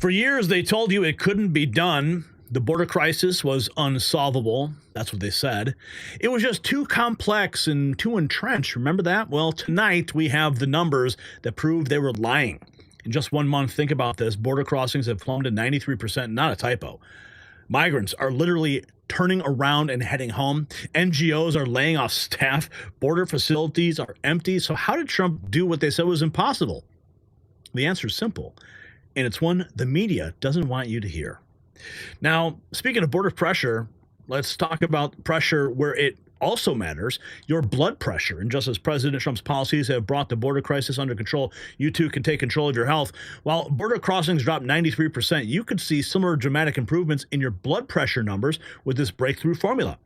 For years, they told you it couldn't be done. The border crisis was unsolvable. That's what they said. It was just too complex and too entrenched. Remember that? Well, tonight we have the numbers that prove they were lying. In just 1 month, think about this. Border crossings have plummeted 93%, not a typo. Migrants are literally turning around and heading home. NGOs are laying off staff. Border facilities are empty. So how did Trump do what they said was impossible? The answer is simple, and it's one the media doesn't want you to hear. Now, speaking of border pressure, let's talk about pressure where it also matters, your blood pressure. And just as President Trump's policies have brought the border crisis under control, you too can take control of your health. While border crossings dropped 93%, you could see similar dramatic improvements in your blood pressure numbers with this breakthrough formula.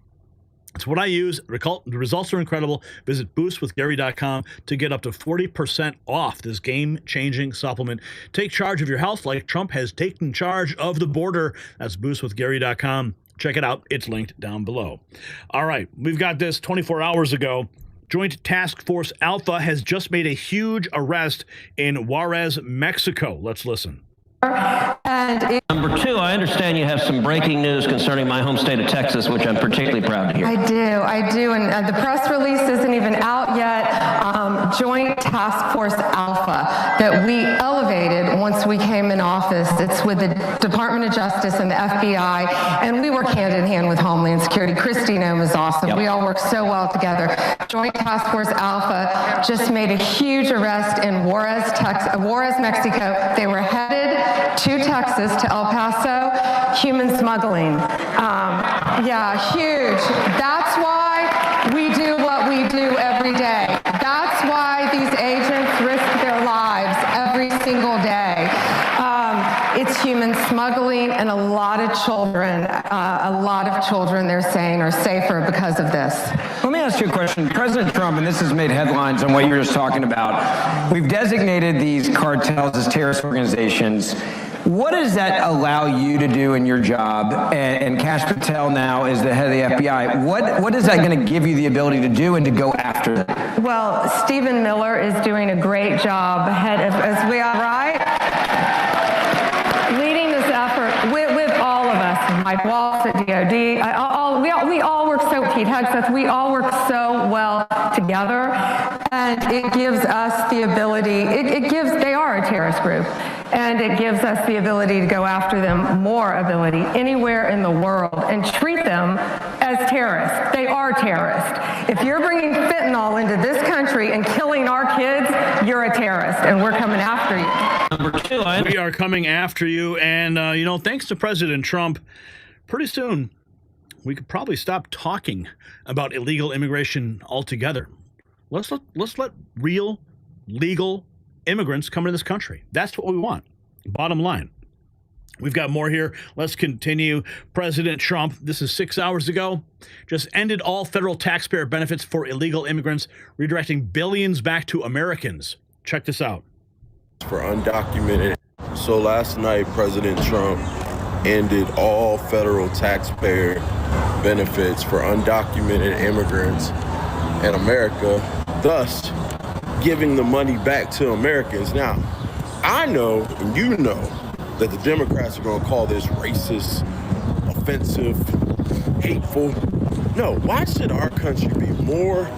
It's what I use. The results are incredible. Visit boostwithgary.com to get up to 40% off this game-changing supplement. Take charge of your health like Trump has taken charge of the border. That's boostwithgary.com. Check it out. It's linked down below. All right, we've got this 24 hours ago. Joint Task Force Alpha has just made a huge arrest in Juarez, Mexico. Let's listen. Number two, I understand you have some breaking news concerning my home state of Texas, which I'm particularly proud to hear. I do, and the press release isn't even out yet. Joint Task Force Alpha that we elevated once we came in office. It's with the Department of Justice and the FBI, and we work hand in hand with Homeland Security. Noem is awesome. Yep. We all work so well together. Joint Task Force Alpha just made a huge arrest in Juarez, Mexico. They were headed to Texas, to El Paso, human smuggling. Yeah, huge. That's why we do what we do every day. That's why these agents risk their lives every single day. It's human smuggling, and a lot of children, they're saying, are safer because of this. Let me ask you a question. President Trump, and this has made headlines on what you were just talking about, we've designated these cartels as terrorist organizations. What does that allow you to do in your job? And Kash Patel now is the head of the FBI. What is that going to give you the ability to do and to go after them? Well, Stephen Miller is doing a great job, as we are, right? Leading this effort with all of us, Mike Waltz at DOD. We all work so, Pete Hegseth, we all work so well together, and it gives us the ability, they are a terrorist group, and it gives us the ability to go after them, more ability, anywhere in the world, and treat them as terrorists. They are terrorists. If you're bringing fentanyl into this country and killing our kids, you're a terrorist, and we're coming after you. Number two, we are coming after you, and thanks to President Trump, pretty soon we could probably stop talking about illegal immigration altogether. Let's let real, legal immigrants come into this country. That's what we want. Bottom line. We've got more here. Let's continue. President Trump, this is 6 hours ago, just ended all federal taxpayer benefits for illegal immigrants, redirecting billions back to Americans. Check this out. For undocumented. So last night, President Trump ended all federal taxpayer benefits for undocumented immigrants in America, thus giving the money back to Americans. Now, I know, and you know, that the Democrats are going to call this racist, offensive, hateful. No, why should our country be more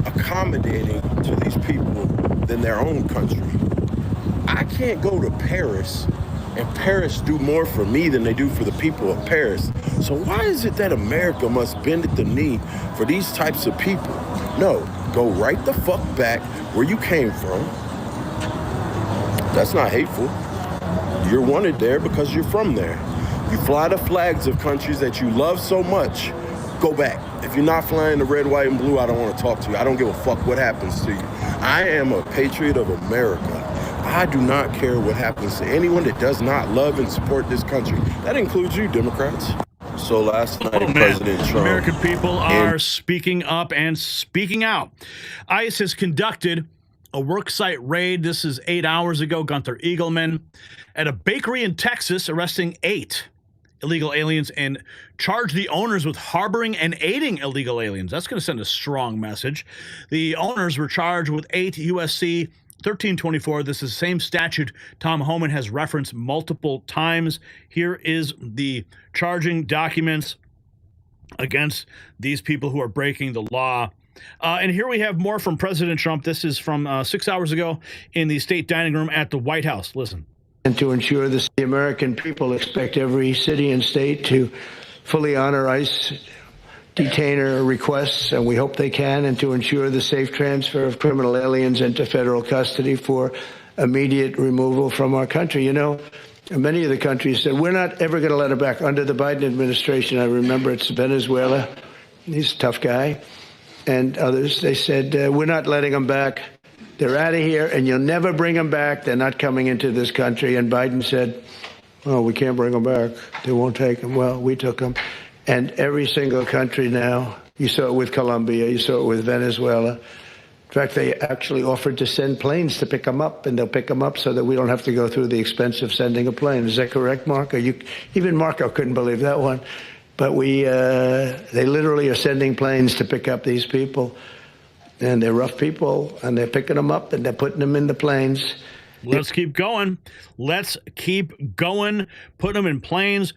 accommodating to these people than their own country? I can't go to Paris and Paris do more for me than they do for the people of Paris. So why is it that America must bend at the knee for these types of people? No, go right the fuck back where you came from. That's not hateful. You're wanted there because you're from there. You fly the flags of countries that you love so much, go back. If you're not flying the red, white, and blue, I don't want to talk to you. I don't give a fuck what happens to you. I am a patriot of America. I do not care what happens to anyone that does not love and support this country. That includes you, Democrats. So last night, President Trump... American people are speaking up and speaking out. ICE has conducted a worksite raid. This is 8 hours ago. Gunther Eagleman at a bakery in Texas, arresting 8 illegal aliens and charged the owners with harboring and aiding illegal aliens. That's going to send a strong message. The owners were charged with 8 USC 1324. This is the same statute Tom Homan has referenced multiple times. Here is the charging documents against these people who are breaking the law. And here we have more from President Trump. This is from 6 hours ago in the state dining room at the White House. Listen. And to ensure the American people expect every city and state to fully honor ICE detainer requests, and we hope they can, and to ensure the safe transfer of criminal aliens into federal custody for immediate removal from our country. You know, many of the countries said, we're not ever going to let them back. Under the Biden administration, I remember it's Venezuela. He's a tough guy. And others, they said, we're not letting them back. They're out of here, and you'll never bring them back. They're not coming into this country. And Biden said, oh, we can't bring them back. They won't take them. Well, we took them. And every single country now, you saw it with Colombia, you saw it with Venezuela. In fact, they actually offered to send planes to pick them up, and they'll pick them up so that we don't have to go through the expense of sending a plane. Is that correct, Marco? Even Marco couldn't believe that one. But they literally are sending planes to pick up these people. And they're rough people, and they're picking them up, and they're putting them in the planes. Let's keep going. Let's keep going. Put them in planes.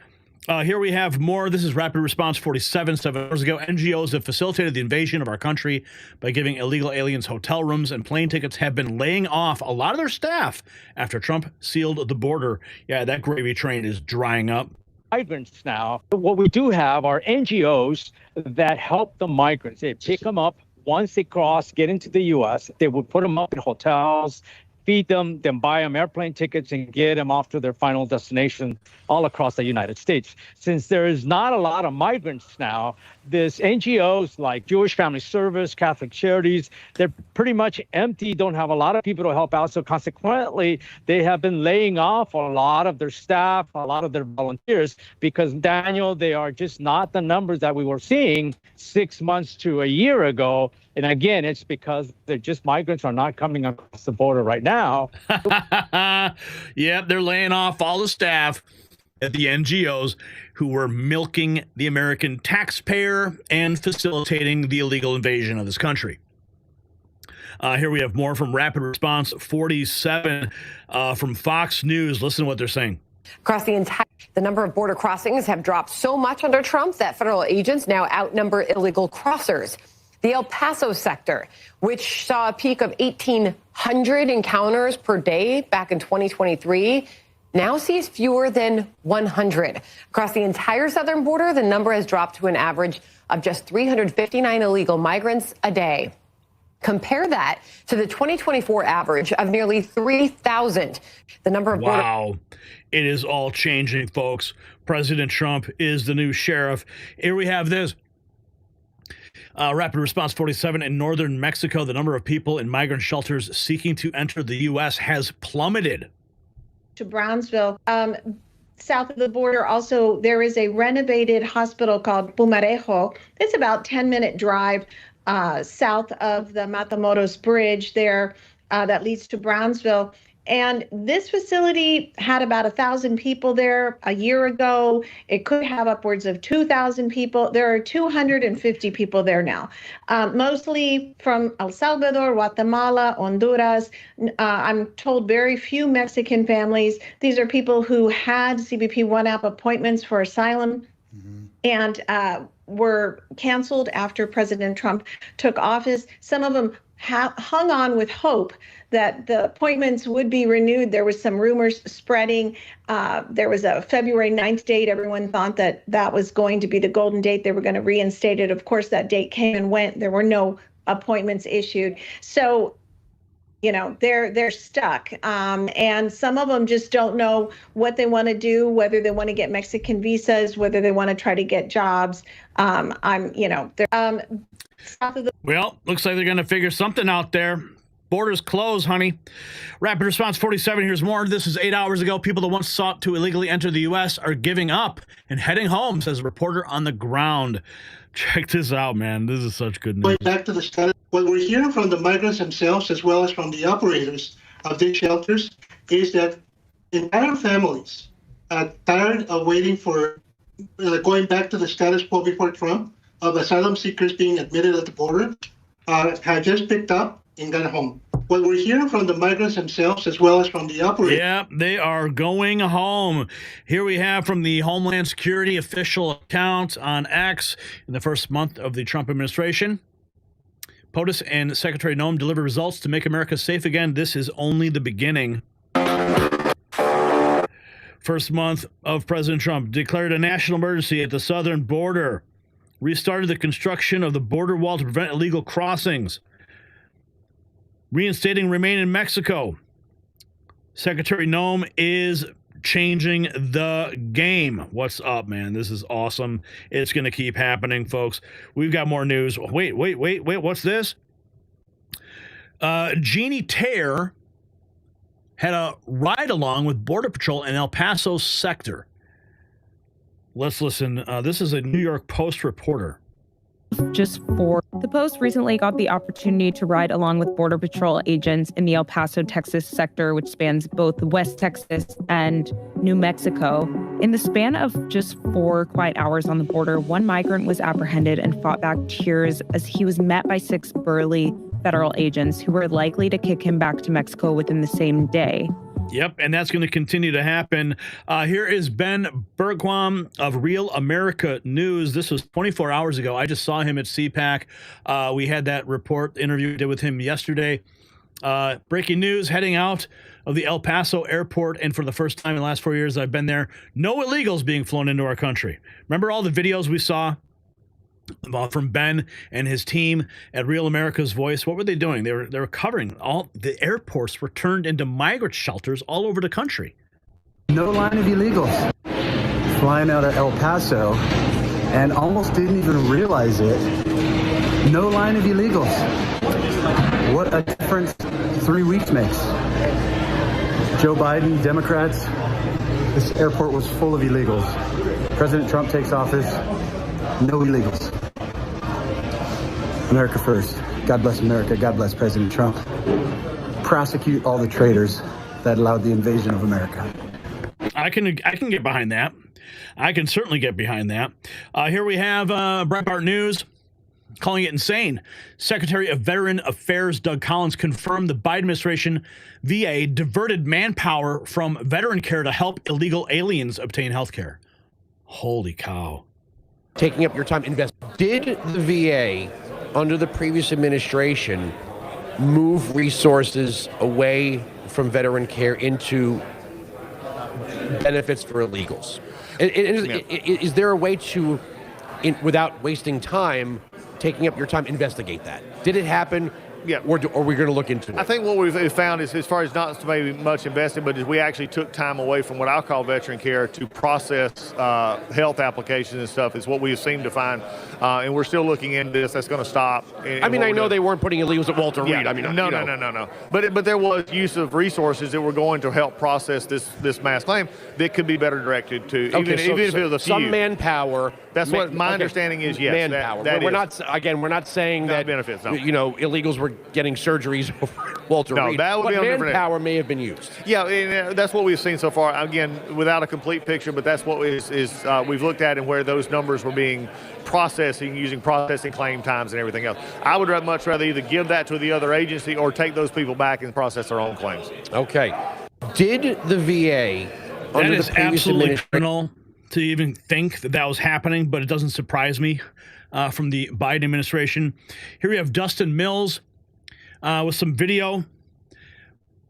Here we have more. This is Rapid Response 47. 7 hours ago, NGOs have facilitated the invasion of our country by giving illegal aliens hotel rooms and plane tickets, have been laying off a lot of their staff after Trump sealed the border. Yeah, that gravy train is drying up. Migrants now. What we do have are NGOs that help the migrants. They pick them up once they cross, get into the U.S. They would put them up in hotels, feed them, then buy them airplane tickets and get them off to their final destination all across the United States. Since there is not a lot of migrants now, this NGOs like Jewish Family Service, Catholic Charities, they're pretty much empty, don't have a lot of people to help out. So consequently, they have been laying off a lot of their staff, a lot of their volunteers, because, Daniel, they are just not the numbers that we were seeing 6 months to a year ago. And again, it's because they're just migrants are not coming across the border right now. Yep, they're laying off all the staff at the NGOs who were milking the American taxpayer and facilitating the illegal invasion of this country. Here we have more from Rapid Response 47 from Fox News. Listen to what they're saying. Across the number of border crossings have dropped so much under Trump that federal agents now outnumber illegal crossers. The El Paso sector, which saw a peak of 1,800 encounters per day back in 2023, now sees fewer than 100. Across the entire southern border, the number has dropped to an average of just 359 illegal migrants a day. Compare that to the 2024 average of nearly 3,000. The number of Wow. It is all changing, folks. President Trump is the new sheriff. Here we have this. Rapid Response 47 in northern Mexico, the number of people in migrant shelters seeking to enter the U.S. has plummeted. To Brownsville, south of the border, also there is a renovated hospital called Pumarejo. It's about 10-minute drive south of the Matamoros Bridge there that leads to Brownsville. And this facility had about 1,000 people there a year ago. It could have upwards of 2,000 people. There are 250 people there now, mostly from El Salvador, Guatemala, Honduras. I'm told very few Mexican families. These are people who had CBP One app appointments for asylum and were canceled after President Trump took office. Some of them hung on with hope that the appointments would be renewed. There was some rumors spreading. There was a February 9th date. Everyone thought that that was going to be the golden date. They were going to reinstate it. Of course, that date came and went. There were no appointments issued. So, you know, they're stuck. And some of them just don't know what they want to do, whether they want to get Mexican visas, whether they want to try to get jobs. Well, looks like they're going to figure something out there. Borders closed, honey. Rapid Response 47, here's more. This is 8 hours ago. People that once sought to illegally enter the U.S. are giving up and heading home, says a reporter on the ground. Check this out, man. This is such good news. Going back to the status, what we're hearing from the migrants themselves, as well as from the operators of these shelters, is that entire families are tired of waiting for going back to the status quo before Trump of asylum seekers being admitted at the border, have just picked up and gone home. What we're hearing from the migrants themselves as well as from the operators. Yeah, they are going home. Here we have from the Homeland Security official account on X in the first month of the Trump administration. POTUS and Secretary Noem deliver results to make America safe again. This is only the beginning. First month of President Trump declared a national emergency at the southern border. Restarted the construction of the border wall to prevent illegal crossings. Reinstating remain in Mexico. Secretary Noem is changing the game. What's up, man? This is awesome. It's going to keep happening, folks. We've got more news. Wait. What's this? Jeannie Tare had a ride along with Border Patrol in El Paso sector. Let's listen. This is a New York Post reporter. The Post recently got the opportunity to ride along with Border Patrol agents in the El Paso, Texas sector, which spans both West Texas and New Mexico. In the span of just 4 quiet hours on the border, one migrant was apprehended and fought back tears as he was met by 6 burly federal agents who were likely to kick him back to Mexico within the same day. Yep, and that's going to continue to happen. Here is Ben Bergquam of Real America News. This was 24 hours ago. I just saw him at CPAC. We had that report interview we did with him yesterday. Breaking news, heading out of the El Paso airport, and for the first time in the last 4 years I've been there, no illegals being flown into our country. Remember all the videos we saw from Ben and his team at Real America's Voice? What were they doing? They were covering all the airports were turned into migrant shelters all over the country. No line of illegals flying out of El Paso, and almost didn't even realize it. No line of illegals. What a difference 3 weeks makes. Joe Biden, Democrats, this airport was full of illegals. President Trump takes office, no illegals. America first. God bless America. God bless President Trump. Prosecute all the traitors that allowed the invasion of America. I can get behind that. I can certainly get behind that. Here we have Breitbart News calling it insane. Secretary of Veteran Affairs Doug Collins confirmed the Biden administration VA diverted manpower from veteran care to help illegal aliens obtain health care. Holy cow. Taking up your time, did the VA, under the previous administration, move resources away from veteran care into benefits for illegals? Is there a way to, without wasting time, taking up your time, investigate that? Did it happen? Yeah. Or are we going to look into it? I think what we've found is, as far as not maybe much invested, but is we actually took time away from what I'll call veteran care to process health applications and stuff is what we seem to find. And we're still looking into this. That's going to stop. I know they weren't putting illegals at Walter Reed. No. But there was use of resources that were going to help process this mass claim that could be better directed to, even if it was a few. Some manpower. That's what my understanding is, yes. Manpower. We're not saying that benefits, no. Illegals were getting surgeries over Walter Reed. That would be on manpower may have been used. Yeah, and that's what we've seen so far. Again, without a complete picture, but that's what we've looked at and where those numbers were being using processing claim times and everything else. I would much rather either give that to the other agency or take those people back and process their own claims. Okay. Did the VA that is absolutely criminal to even think that was happening, but it doesn't surprise me from the Biden administration. Here we have Dustin Mills with some video.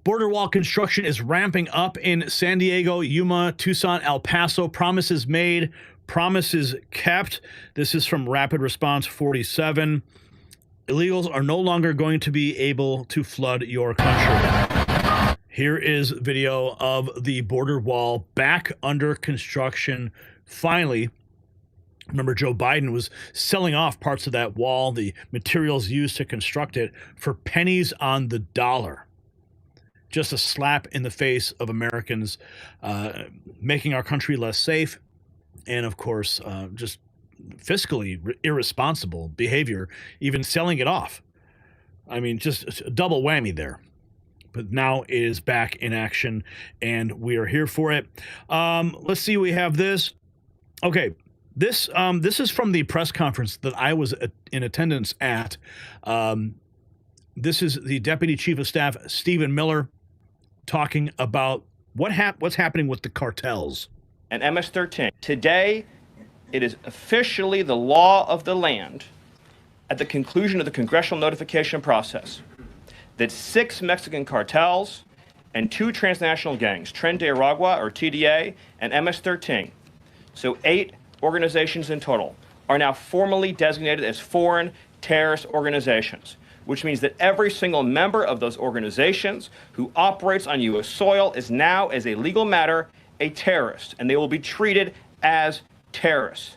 Border wall construction is ramping up in San Diego, Yuma, Tucson, El Paso. Promises made, promises kept. This is from Rapid Response 47. Illegals are no longer going to be able to flood your country. Here is video of the border wall back under construction. Finally, remember Joe Biden was selling off parts of that wall, the materials used to construct it, for pennies on the dollar. Just a slap in the face of Americans, making our country less safe, and of course, just fiscally irresponsible behavior, even selling it off. I mean, just a double whammy there. But now it is back in action, and we are here for it. Let's see, we have this. Okay, this is from the press conference that I was in attendance at This is the Deputy Chief of Staff, Stephen Miller, talking about what's happening with the cartels. And MS-13. Today, it is officially the law of the land at the conclusion of the congressional notification process that 6 Mexican cartels and 2 transnational gangs, Tren de Aragua, or TDA, and MS-13, so 8 organizations in total, are now formally designated as foreign terrorist organizations, which means that every single member of those organizations who operates on U.S. soil is now, as a legal matter, a terrorist, and they will be treated as terrorists.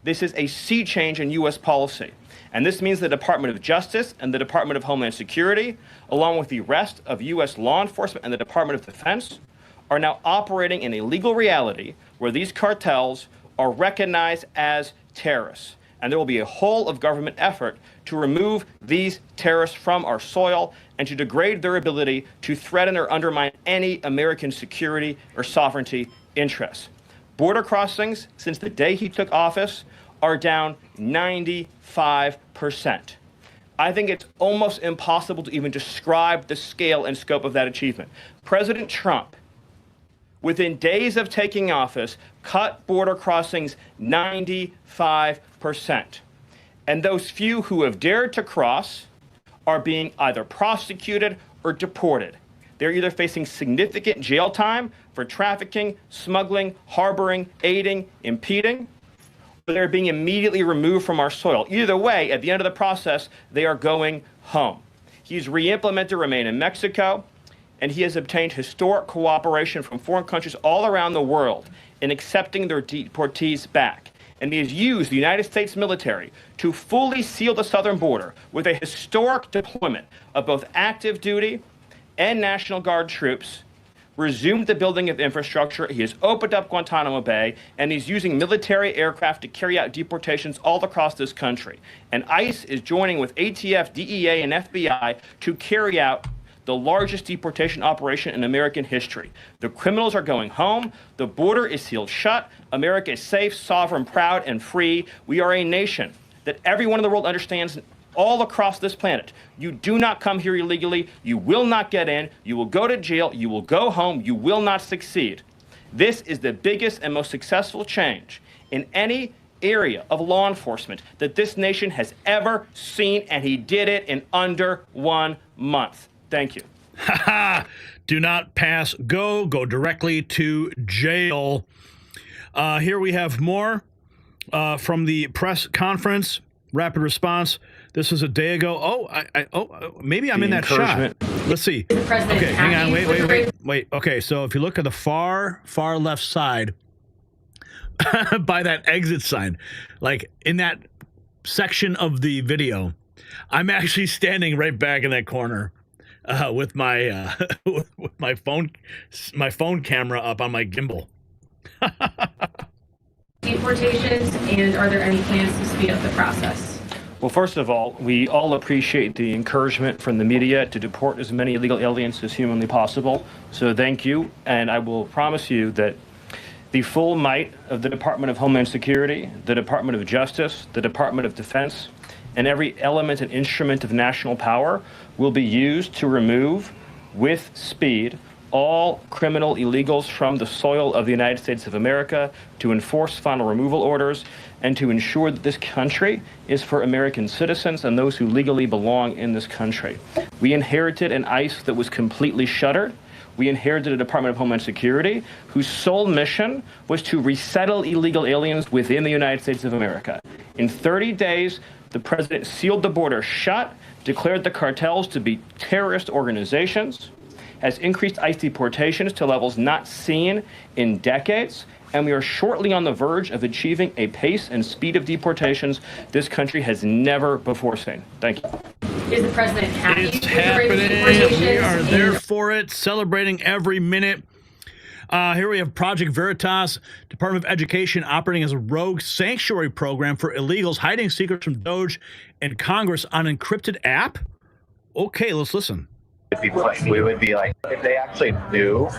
This is a sea change in U.S. policy. And this means the Department of Justice and the Department of Homeland Security, along with the rest of U.S. law enforcement and the Department of Defense, are now operating in a legal reality where these cartels are recognized as terrorists. And there will be a whole of government effort to remove these terrorists from our soil and to degrade their ability to threaten or undermine any American security or sovereignty interests. Border crossings, since the day he took office, are down 95%. I think it's almost impossible to even describe the scale and scope of that achievement. President Trump, within days of taking office, cut border crossings 95%. And those few who have dared to cross are being either prosecuted or deported. They're either facing significant jail time for trafficking, smuggling, harboring, aiding, impeding, or they're being immediately removed from our soil. Either way, at the end of the process, they are going home. He's re-implemented Remain in Mexico, and he has obtained historic cooperation from foreign countries all around the world in accepting their deportees back. And he has used the United States military to fully seal the southern border with a historic deployment of both active duty and National Guard troops, resumed the building of infrastructure. He has opened up Guantanamo Bay, and he's using military aircraft to carry out deportations all across this country. And ICE is joining with ATF, DEA, and FBI to carry out the largest deportation operation in American history. The criminals are going home. The border is sealed shut. America is safe, sovereign, proud, and free. We are a nation that everyone in the world understands all across this planet. You do not come here illegally. You will not get in. You will go to jail. You will go home. You will not succeed. This is the biggest and most successful change in any area of law enforcement that this nation has ever seen, and he did it in under 1 month. Thank you. Do not pass go. Go directly to jail. Here we have more from the press conference. Rapid response. This was a day ago. Maybe I'm in that shot. Let's see. Okay, hang on. Wait. Okay, so if you look at the far left side by that exit sign, like in that section of the video, I'm actually standing right back in that corner with my with my phone camera up on my gimbal. Deportations, and are there any plans to speed up the process? Well, first of all, we all appreciate the encouragement from the media to deport as many illegal aliens as humanly possible. So thank you, and I will promise you that the full might of the Department of Homeland Security, the Department of Justice, the Department of Defense, and every element and instrument of national power will be used to remove, with speed, all criminal illegals from the soil of the United States of America, to enforce final removal orders, and to ensure that this country is for American citizens and those who legally belong in this country. We inherited an ICE that was completely shuttered. We inherited a Department of Homeland Security whose sole mission was to resettle illegal aliens within the United States of America. In 30 days, the president sealed the border shut, declared the cartels to be terrorist organizations, has increased ICE deportations to levels not seen in decades, and we are shortly on the verge of achieving a pace and speed of deportations this country has never before seen. Thank you. Is the president happy It's with the rate of happening. deportations? We are there for it, celebrating every minute. Here we have Project Veritas, Department of Education operating as a rogue sanctuary program for illegals, hiding secrets from DOJ and Congress on encrypted app. Okay, let's listen. we would be like, if they actually knew,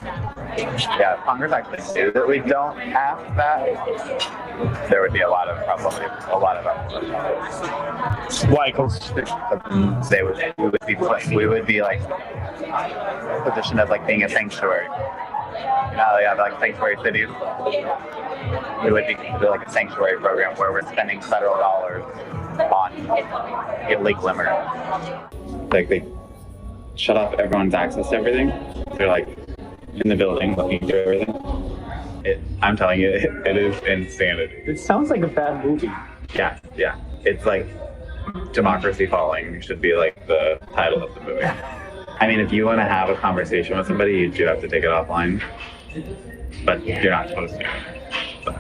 if Congress actually knew that we don't have that, there would be a lot of problems, Why? Because we would be like a position of like being a sanctuary. You know, they have like sanctuary cities. We would be like a sanctuary program where we're spending federal dollars on illegal immigrants. like they shut off everyone's access to everything. They're like in the building looking through everything. I'm telling you, it is insanity. It sounds like a bad movie. Yeah. It's like Democracy Falling should be like the title of the movie. I mean, if you want to have a conversation with somebody, you do have to take it offline, but you're not supposed to. So.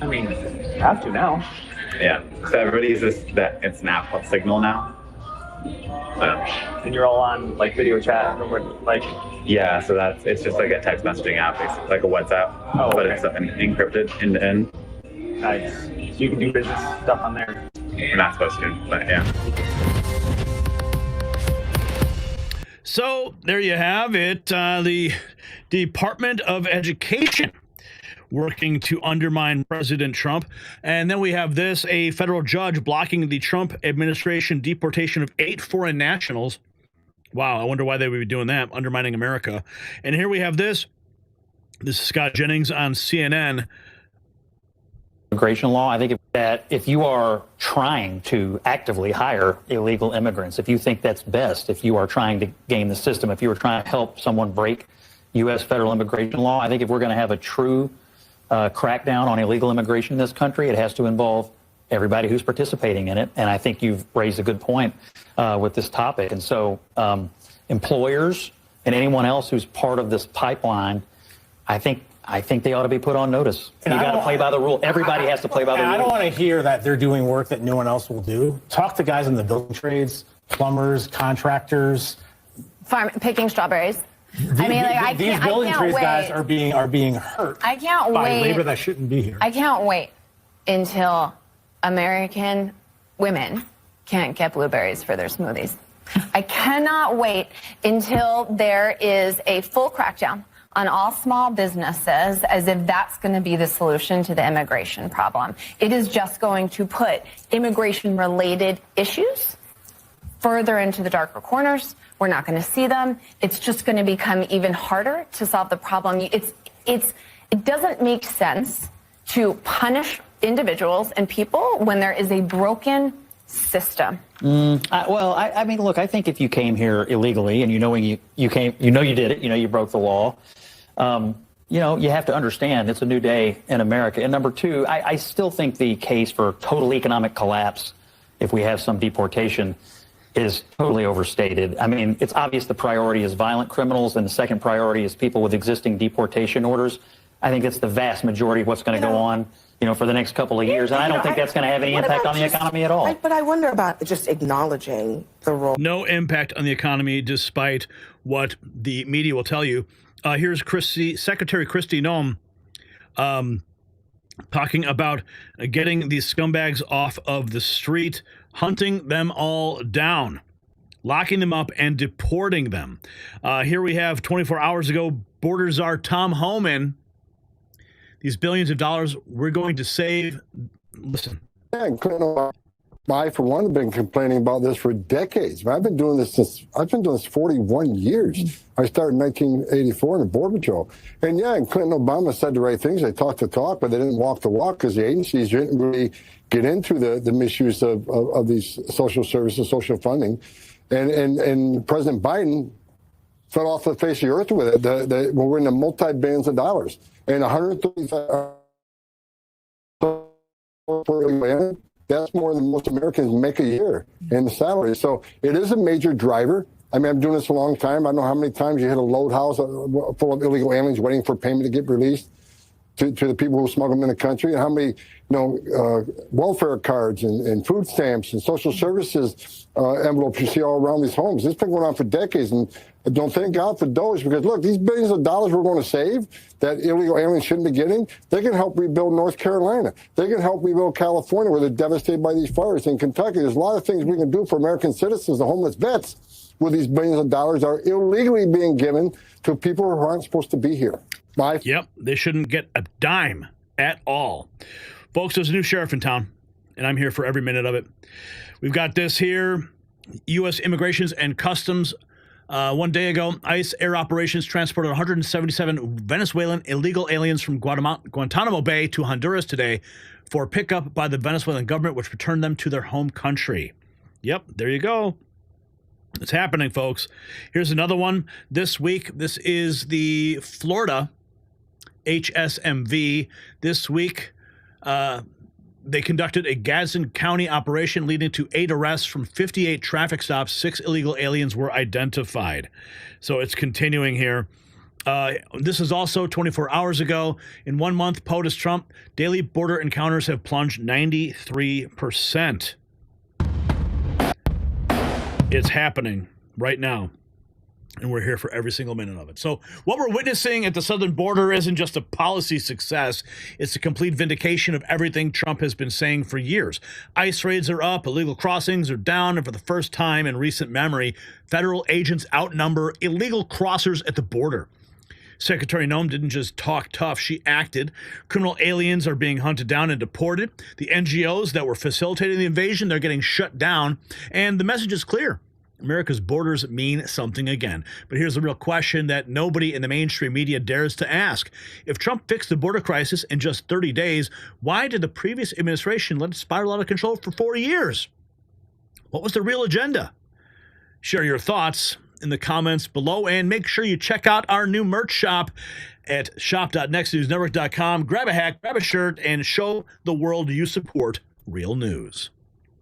I mean, you have to now. Yeah. So everybody uses it's an app called Signal now. And you're all on like video chat or like. Yeah, so it's just like a text messaging app, basically, like a WhatsApp, but it's encrypted end to end. Nice. So you can do business stuff on there. We're not supposed to, but yeah. So there you have it. The Department of Education working to undermine President Trump. And then we have this, a federal judge blocking the Trump administration deportation of 8 foreign nationals. Wow, I wonder why they would be doing that, undermining America. And here we have this. This is Scott Jennings on CNN. Immigration law, I think that if you are trying to actively hire illegal immigrants, if you think that's best, if you are trying to game the system, if you are trying to help someone break U.S. federal immigration law, I think if we're going to have a true crackdown on illegal immigration in this country, it has to involve everybody who's participating in it. And I think you've raised a good point with this topic. And so employers and anyone else who's part of this pipeline, I think they ought to be put on notice. You got to play by the rule. Everybody has to play by the rule. I don't want to hear that they're doing work that no one else will do. Talk to guys in the building trades, plumbers, contractors, picking strawberries. These building trades guys are being hurt. I can't by wait. Labor that shouldn't be here. I can't wait until American women can't get blueberries for their smoothies. I cannot wait until there is a full crackdown on all small businesses, as if that's going to be the solution to the immigration problem. It is just going to put immigration-related issues further into the darker corners. We're not going to see them. It's just going to become even harder to solve the problem. It doesn't make sense to punish individuals and people when there is a broken system. I mean, look, I think if you came here illegally and you did it, you broke the law, you have to understand it's a new day in America. And number two, I still think the case for total economic collapse, if we have some deportation, is totally overstated. I mean, it's obvious the priority is violent criminals and the second priority is people with existing deportation orders. I think it's the vast majority of what's going to go on, for the next couple of years. And I don't think that's going to have any impact on the economy at all. But I wonder about just acknowledging the role. No impact on the economy, despite what the media will tell you. Here's Secretary Kristi Noem talking about getting these scumbags off of the street, hunting them all down, locking them up and deporting them. Here we have 24 hours ago, border czar Tom Homan. These billions of dollars we're going to save. Listen. Yeah, and Clinton, I, for one, have been complaining about this for decades. I've been doing this 41 years. I started in 1984 in the Border Patrol. And Clinton and Obama said the right things. They talked the talk, but they didn't walk the walk because the agencies didn't really get into the misuse of these social services, social funding. And President Biden fell off the face of the earth with it. We're in the multi-billions of dollars. And 135 that's more than most Americans make a year in the salary. So it is a major driver. I mean, I'm doing this a long time. I know how many times you hit a load house full of illegal aliens waiting for payment to get released to the people who smuggle them in the country, and how many, welfare cards and food stamps and social services envelopes you see all around these homes. This has been going on for decades, and don't thank God for those, because look, these billions of dollars we're going to save that illegal aliens shouldn't be getting, they can help rebuild North Carolina. They can help rebuild California, where they're devastated by these fires. In Kentucky, there's a lot of things we can do for American citizens, the homeless vets. where these billions of dollars are illegally being given to people who aren't supposed to be here. Yep, they shouldn't get a dime at all. Folks, there's a new sheriff in town, and I'm here for every minute of it. We've got this here. U.S. Immigrations and Customs. 1 day ago, ICE air operations transported 177 Venezuelan illegal aliens from Guantanamo Bay to Honduras today for pickup by the Venezuelan government, which returned them to their home country. Yep, there you go. It's happening, folks. Here's another one this week. This is the Florida HSMV. This week, they conducted a Gadsden County operation leading to 8 arrests from 58 traffic stops. 6 illegal aliens were identified. So it's continuing here. This is also 24 hours ago. In 1 month, POTUS Trump, daily border encounters have plunged 93%. It's happening right now. And we're here for every single minute of it. So what we're witnessing at the southern border isn't just a policy success. It's a complete vindication of everything Trump has been saying for years. ICE raids are up, illegal crossings are down, and for the first time in recent memory, federal agents outnumber illegal crossers at the border. Secretary Noem didn't just talk tough, she acted. Criminal aliens are being hunted down and deported. The NGOs that were facilitating the invasion, they're getting shut down. And the message is clear. America's borders mean something again. But here's the real question that nobody in the mainstream media dares to ask. If Trump fixed the border crisis in just 30 days, why did the previous administration let it spiral out of control for 4 years? What was the real agenda? Share your thoughts in the comments below, and make sure you check out our new merch shop at shop.nextnewsnetwork.com. Grab a hat, grab a shirt, and show the world you support real news.